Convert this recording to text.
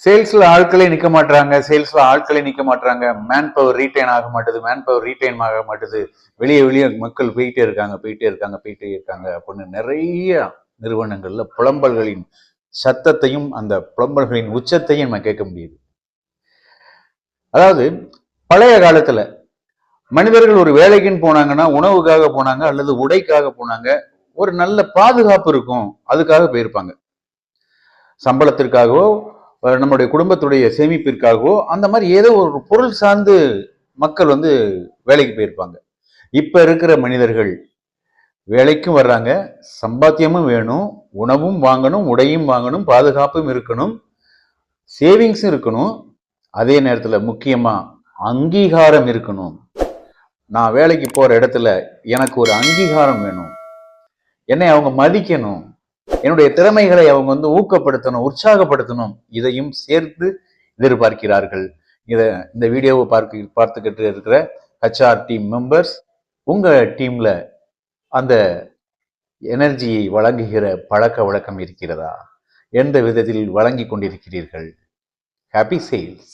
சேல்ஸ்ல ஆட்களே நிக்க மாட்டாங்க, man power retain ஆக மாட்டுது, வெளியே மக்கள் போயிட்டே இருக்காங்க அப்படின்னு நிறைய நிறுவனங்கள்ல புலம்பல்களின் சத்தத்தையும் அந்த புலம்பல்களின் உச்சத்தையும் நம்ம கேட்க முடியுது. அதாவது பழைய காலத்துல மனிதர்கள் ஒரு வேலைக்குன்னு போனாங்கன்னா உணவுக்காக போனாங்க அல்லது உடைக்காக போனாங்க, ஒரு நல்ல பாதுகாப்பு இருக்கும் அதுக்காக போயிருப்பாங்க. சம்பளத்திற்காகவோ நம்முடைய குடும்பத்துடைய சேமிப்பிற்காகவோ அந்த மாதிரி ஏதோ ஒரு பொருள் சார்ந்து மக்கள் வேலைக்கு போயிருப்பாங்க. இப்ப இருக்கிற மனிதர்கள் வேலைக்கும் வர்றாங்க, சம்பாத்தியமும் வேணும், உணவும் வாங்கணும், உடையும் வாங்கணும், பாதுகாப்பும் இருக்கணும், சேவிங்ஸும் இருக்கணும், அதே நேரத்துல முக்கியமா அங்கீகாரம் இருக்கணும். நான் வேலைக்கு போற இடத்துல எனக்கு ஒரு அங்கீகாரம் வேணும், என்னை அவங்க மதிக்கணும், என்னுடைய திறமைகளை அவங்க ஊக்கப்படுத்தணும், உற்சாகப்படுத்தணும், இதையும் சேர்த்து எதிர்பார்க்கிறார்கள். இந்த வீடியோவை பார்த்துக்கிட்டு இருக்கிற ஹெச்ஆர் டீம் மெம்பர்ஸ், உங்க டீம்ல அந்த எனர்ஜியை வழங்குகிற பழக்க வழக்கம் இருக்கிறதா? எந்த விதத்தில் வழங்கி கொண்டிருக்கிறீர்கள்? Happy sales.